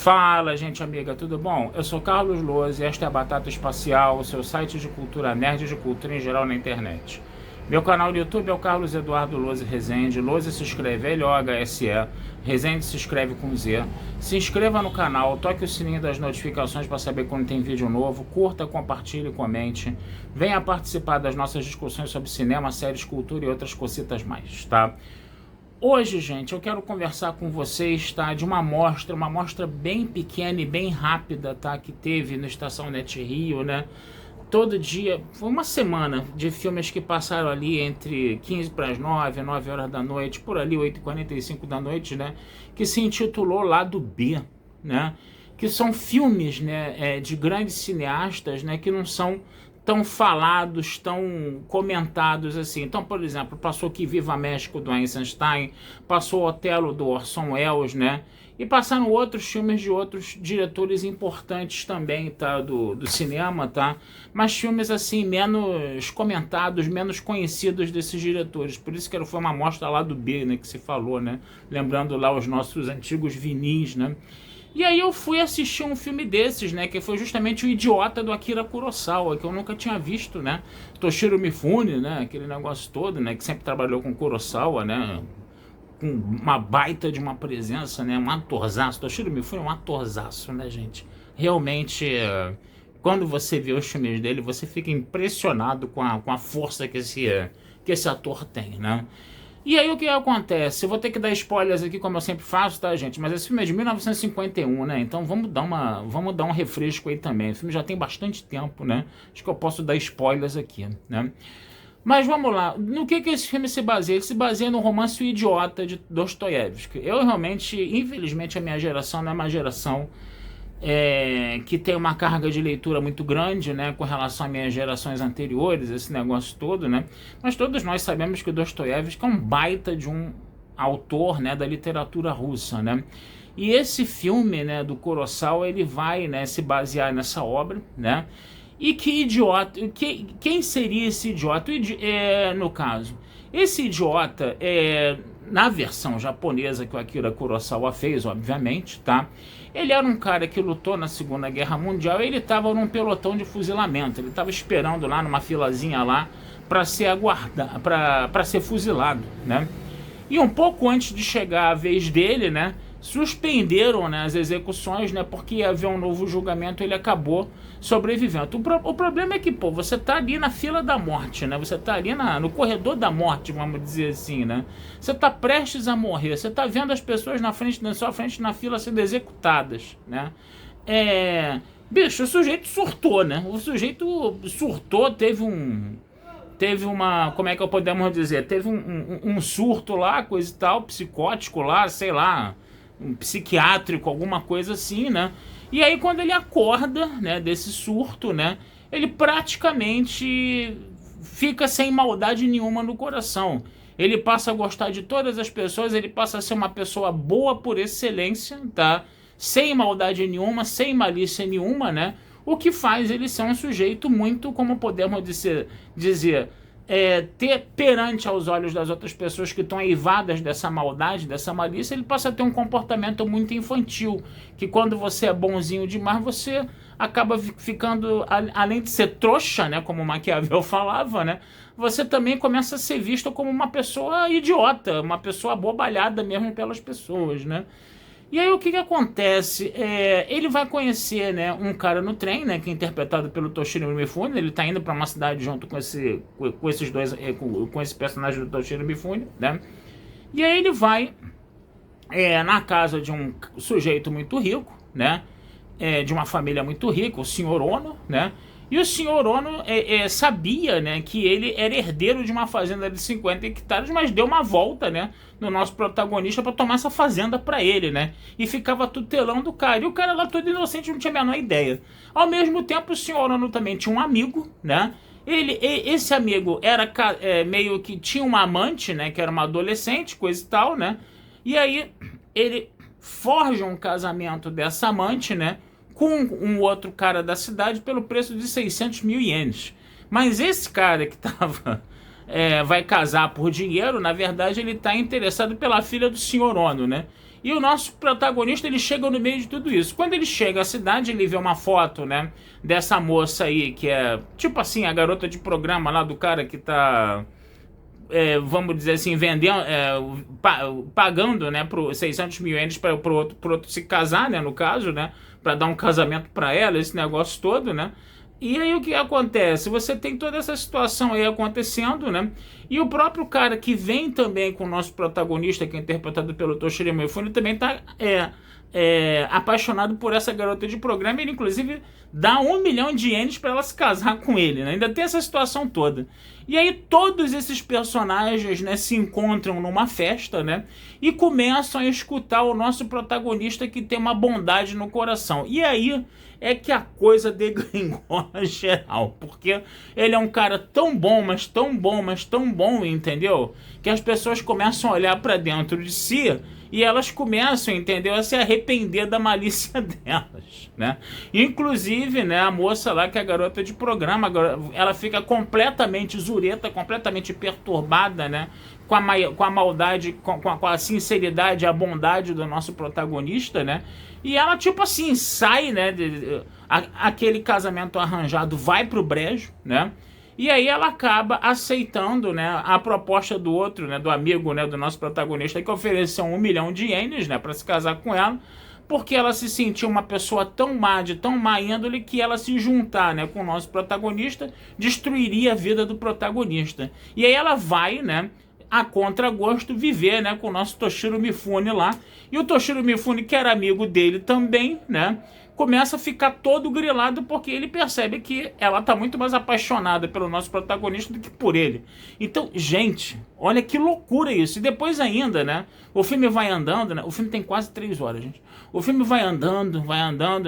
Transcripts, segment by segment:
Fala, gente amiga, tudo bom? Eu sou Carlos Lose e esta é a Batata Espacial, o seu site de cultura nerd e de cultura em geral na internet. Meu canal do YouTube é o Carlos Eduardo Lose Rezende. Lose se escreve L-O-H-S-E, Rezende se escreve com Z. Se inscreva no canal, toque o sininho das notificações para saber quando tem vídeo novo, curta, compartilhe e comente. Venha participar das nossas discussões sobre cinema, séries, cultura e outras cositas mais, tá? Hoje, gente, eu quero conversar com vocês, tá, de uma amostra bem pequena e bem rápida, tá, que teve no Estação Net Rio, né? Todo dia, foi uma semana de filmes que passaram ali entre 15 para as 9, 9 horas da noite, por ali 8h45 da noite, né? Que se intitulou Lado B, né? Que são filmes, né, de grandes cineastas, né, que não são tão falados, tão comentados assim. Então, por exemplo, passou aqui Viva México do Eisenstein, passou Otelo do Orson Welles, né? E passaram outros filmes de outros diretores importantes também, tá? Do cinema, tá? Mas filmes, assim, menos comentados, menos conhecidos desses diretores. Por isso que foi uma amostra lá do B, né? Que se falou, né? Lembrando lá os nossos antigos vinis, né? E aí eu fui assistir um filme desses, né, que foi justamente o Idiota do Akira Kurosawa, que eu nunca tinha visto, né, Toshiro Mifune, né, aquele negócio todo, né, que sempre trabalhou com Kurosawa, né, com uma baita de uma presença, né, um atorzaço. Toshiro Mifune é um atorzaço, né, gente, realmente, quando você vê os filmes dele, você fica impressionado com a força que esse ator tem, né. E aí o que acontece? Eu vou ter que dar spoilers aqui, como eu sempre faço, tá, gente? Mas esse filme é de 1951, né? Então vamos dar um refresco aí também. O filme já tem bastante tempo, né? Acho que eu posso dar spoilers aqui, né? Mas vamos lá. No que esse filme se baseia? Ele se baseia no romance O Idiota, de Dostoiévski. Eu realmente, infelizmente, a minha geração não é uma geração que tem uma carga de leitura muito grande, né, com relação às minhas gerações anteriores, esse negócio todo, né, mas todos nós sabemos que Dostoiévski é um baita de um autor, né, da literatura russa, né, e esse filme, né, do Kurosawa, ele vai, né, se basear nessa obra, né, e que idiota, quem seria esse idiota? No caso, esse idiota na versão japonesa que o Akira Kurosawa fez, obviamente, tá? Ele era um cara que lutou na Segunda Guerra Mundial e ele estava num pelotão de fuzilamento. Ele estava esperando lá numa filazinha lá para ser fuzilado, né? E um pouco antes de chegar a vez dele, né, suspenderam, né, as execuções, né, porque ia haver um novo julgamento. Ele acabou sobrevivendo. O problema é que, pô, você tá ali na fila da morte, né? Você tá ali no corredor da morte, vamos dizer assim, né? Você tá prestes a morrer, você tá vendo as pessoas na sua frente na fila sendo executadas, né? Bicho, o sujeito surtou, né? O sujeito surtou, teve uma, como é que podemos dizer? Teve um surto lá, coisa e tal, psicótico lá, sei lá, um psiquiátrico, alguma coisa assim, né? E aí quando ele acorda, né, desse surto, né, ele praticamente fica sem maldade nenhuma no coração. Ele passa a gostar de todas as pessoas, ele passa a ser uma pessoa boa por excelência, tá? Sem maldade nenhuma, sem malícia nenhuma, né? O que faz ele ser um sujeito muito, como podemos dizer, ter perante aos olhos das outras pessoas que estão eivadas dessa maldade, dessa malícia, ele passa a ter um comportamento muito infantil, que quando você é bonzinho demais, você acaba ficando, além de ser trouxa, né, como Maquiavel falava, né, você também começa a ser visto como uma pessoa idiota, uma pessoa abobalhada mesmo pelas pessoas, né. E aí o que acontece? Ele vai conhecer, né, um cara no trem, né, que é interpretado pelo Toshiro Mifune. Ele tá indo para uma cidade junto com esses dois, com esse personagem do Toshiro Mifune, né? E aí ele vai na casa de um sujeito muito rico, né? De uma família muito rica, o Sr. Ono, né? E o Sr. Ono sabia, né, que ele era herdeiro de uma fazenda de 50 hectares, mas deu uma volta, né, no nosso protagonista para tomar essa fazenda para ele, né? E ficava tutelando o cara. E o cara lá todo inocente, não tinha a menor ideia. Ao mesmo tempo, o Sr. Ono também tinha um amigo, né? Esse amigo era meio que tinha uma amante, né, que era uma adolescente, coisa e tal, né? E aí ele forja um casamento dessa amante, né, com um outro cara da cidade pelo preço de 600 mil ienes. Mas esse cara que vai casar por dinheiro, na verdade ele está interessado pela filha do Sr. Ono, né? E o nosso protagonista, ele chega no meio de tudo isso. Quando ele chega à cidade, ele vê uma foto, né, dessa moça aí, que é, tipo assim, a garota de programa lá do cara que tá, vamos dizer assim, vendendo, pagando, né, por 600 mil ienes para o outro se casar, né, no caso, né, para dar um casamento para ela, esse negócio todo, né. E aí o que acontece? Você tem toda essa situação aí acontecendo, né? E o próprio cara que vem também com o nosso protagonista, que é interpretado pelo Toshiro Mifune, também tá apaixonado por essa garota de programa. Ele inclusive dá 1 milhão de ienes para ela se casar com ele, né? Ainda tem essa situação toda. E aí todos esses personagens, né, se encontram numa festa, né, e começam a escutar o nosso protagonista, que tem uma bondade no coração. E aí é que a coisa degringola geral, porque ele é um cara tão bom, mas tão bom, mas tão bom, entendeu? Que as pessoas começam a olhar para dentro de si e elas começam, entendeu, a se arrepender da malícia delas, né? Inclusive, né, a moça lá, que é a garota de programa, ela fica completamente zureta, completamente perturbada, né, com a maldade, com a sinceridade, a bondade do nosso protagonista, né? E ela, tipo assim, sai, né, aquele casamento arranjado vai pro brejo, né? E aí ela acaba aceitando, né, a proposta do outro, né, do amigo, né, do nosso protagonista, que ofereceu 1 milhão de ienes, né, para se casar com ela, porque ela se sentiu uma pessoa tão má, de tão má índole, que ela se juntar, né, com o nosso protagonista destruiria a vida do protagonista. E aí ela vai, né, a contragosto, viver, né, com o nosso Toshiro Mifune lá. E o Toshiro Mifune, que era amigo dele também, né, começa a ficar todo grilado, porque ele percebe que ela tá muito mais apaixonada pelo nosso protagonista do que por ele. Então, gente, olha que loucura isso. E depois ainda, né, o filme vai andando, né, o filme tem quase 3 horas, gente. O filme vai andando,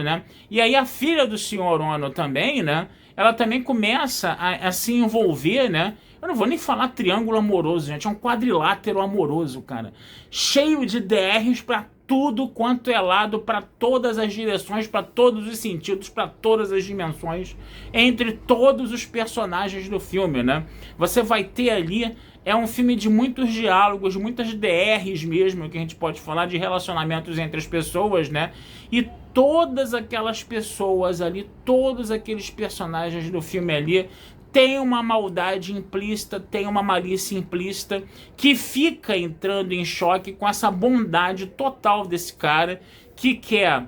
né, e aí a filha do Sr. Ono também, né, ela também começa a se envolver, né. Eu não vou nem falar triângulo amoroso, gente, é um quadrilátero amoroso, cara. Cheio de DRs pra tudo quanto é lado, para todas as direções, para todos os sentidos, para todas as dimensões, entre todos os personagens do filme, né? Você vai ter ali, é um filme de muitos diálogos, muitas DRs mesmo, que a gente pode falar de relacionamentos entre as pessoas, né? E todas aquelas pessoas ali, todos aqueles personagens do filme ali, tem uma maldade implícita, tem uma malícia implícita, que fica entrando em choque com essa bondade total desse cara, que quer,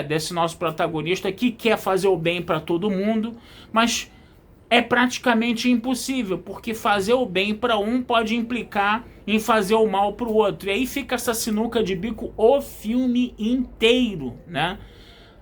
desse nosso protagonista, que quer fazer o bem para todo mundo, mas é praticamente impossível, porque fazer o bem para um pode implicar em fazer o mal para o outro. E aí fica essa sinuca de bico o filme inteiro, né?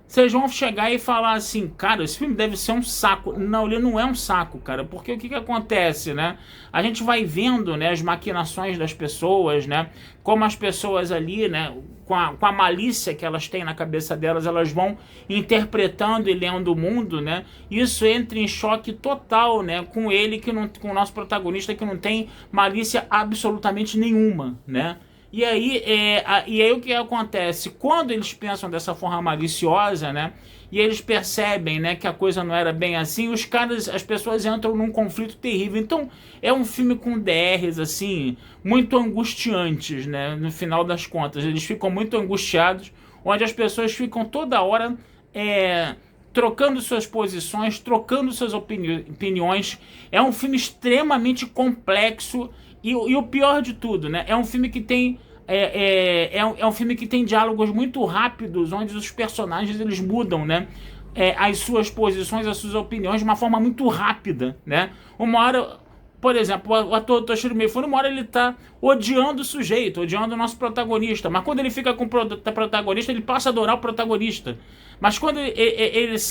Vocês vão chegar e falar assim, cara, esse filme deve ser um saco. Não, ele não é um saco, cara, porque o que acontece, né? A gente vai vendo, né, as maquinações das pessoas, né? Como as pessoas ali, né, com a malícia que elas têm na cabeça delas, elas vão interpretando e lendo o mundo, né? Isso entra em choque total, né, com ele, com o nosso protagonista, que não tem malícia absolutamente nenhuma, né? E aí o que acontece? Quando eles pensam dessa forma maliciosa, né? E eles percebem, né, que a coisa não era bem assim, as pessoas entram num conflito terrível. Então, é um filme com DRs, assim, muito angustiantes, né? No final das contas, eles ficam muito angustiados, onde as pessoas ficam toda hora trocando suas posições, trocando suas opiniões. É um filme extremamente complexo. E o pior de tudo, né? É um filme que tem um filme que tem diálogos muito rápidos, onde os personagens eles mudam, né? As suas posições, as suas opiniões de uma forma muito rápida, né? Uma hora, por exemplo, o ator Toshiro Mifune, uma hora ele tá odiando o sujeito, odiando o nosso protagonista, mas quando ele fica com o protagonista, ele passa a adorar o protagonista. Mas quando eles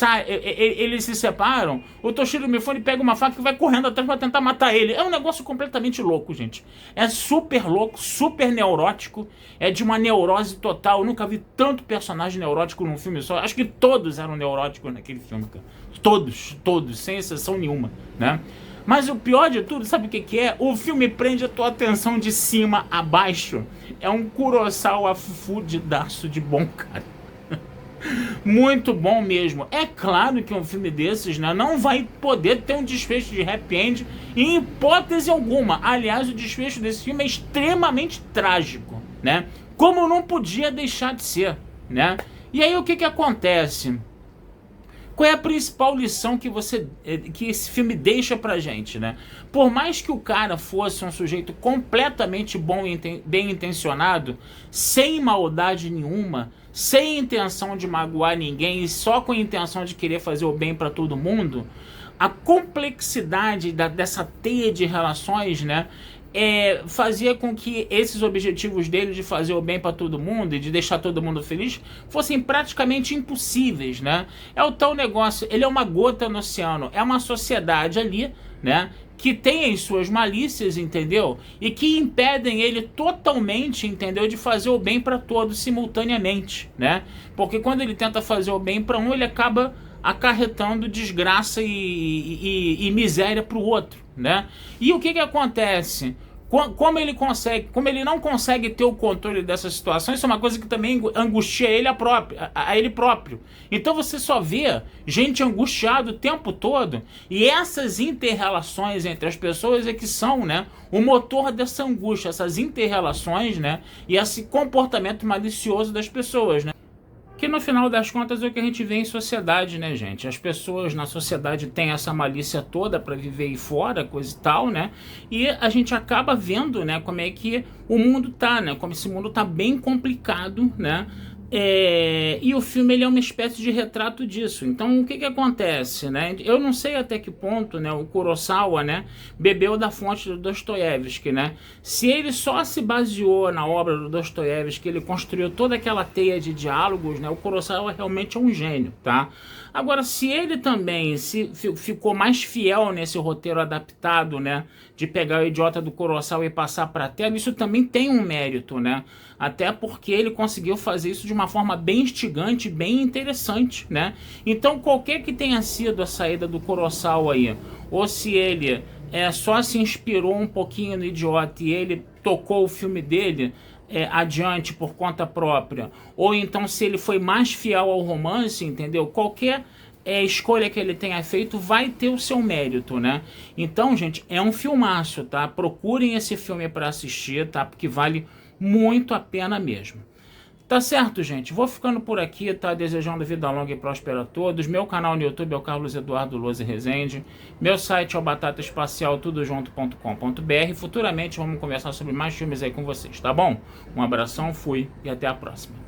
se separam, o Toshiro Mifune pega uma faca e vai correndo atrás para tentar matar ele. É um negócio completamente louco, gente. É super louco, super neurótico, é de uma neurose total. Eu nunca vi tanto personagem neurótico num filme só. Acho que todos eram neuróticos naquele filme, cara. Todos, sem exceção nenhuma, né? Mas o pior de tudo, sabe o que é? O filme prende a tua atenção de cima a baixo. É um Kurosawa fudidaço de bom, cara. Muito bom mesmo. É claro que um filme desses, né, não vai poder ter um desfecho de happy end em hipótese alguma. Aliás, o desfecho desse filme é extremamente trágico, né? como não podia deixar de ser, né? E aí o que acontece? Qual é a principal lição que esse filme deixa pra gente, né? Por mais que o cara fosse um sujeito completamente bom e bem intencionado, sem maldade nenhuma, sem intenção de magoar ninguém e só com a intenção de querer fazer o bem pra todo mundo, a complexidade dessa teia de relações, né? Fazia com que esses objetivos dele de fazer o bem para todo mundo e de deixar todo mundo feliz fossem praticamente impossíveis, né? É o tal negócio, ele é uma gota no oceano, é uma sociedade ali, né? Que tem as suas malícias, entendeu? E que impedem ele totalmente, entendeu? De fazer o bem para todos simultaneamente, né? Porque quando ele tenta fazer o bem para um, ele acaba acarretando desgraça e miséria para o outro, né? E o que acontece? Como ele não consegue ter o controle dessa situação, isso é uma coisa que também angustia ele a ele próprio. Então você só vê gente angustiada o tempo todo, e essas inter-relações entre as pessoas é que são, né, o motor dessa angústia, essas inter-relações, né, e esse comportamento malicioso das pessoas, né? Que no final das contas é o que a gente vê em sociedade, né, gente? As pessoas na sociedade têm essa malícia toda para viver aí fora, coisa e tal, né? E a gente acaba vendo, né, como é que o mundo tá, né? Como esse mundo tá bem complicado, né? E o filme ele é uma espécie de retrato disso. Então o que acontece, né? Eu não sei até que ponto, né, o Kurosawa, né, bebeu da fonte do Dostoiévski, né? Se ele só se baseou na obra do Dostoiévski, ele construiu toda aquela teia de diálogos, né? O Kurosawa realmente é um gênio, tá? Agora, se ele também ficou mais fiel nesse roteiro adaptado, né, de pegar o Idiota do Kurosawa e passar para a tela, isso também tem um mérito, né? Até porque ele conseguiu fazer isso de uma forma bem instigante, bem interessante, né? Então, qualquer que tenha sido a saída do Kurosawa aí, ou se ele só se inspirou um pouquinho no Idiota e ele tocou o filme dele adiante por conta própria, ou então se ele foi mais fiel ao romance, entendeu? Qualquer escolha que ele tenha feito vai ter o seu mérito, né? Então, gente, é um filmaço, tá? Procurem esse filme para assistir, tá? Porque vale muito a pena mesmo. Tá certo, gente? Vou ficando por aqui, tá? Desejando vida longa e próspera a todos. Meu canal no YouTube é o Carlos Eduardo Lose Rezende. Meu site é o batataespacialtudojunto.com.br. Futuramente vamos conversar sobre mais filmes aí com vocês, tá bom? Um abração, fui e até a próxima.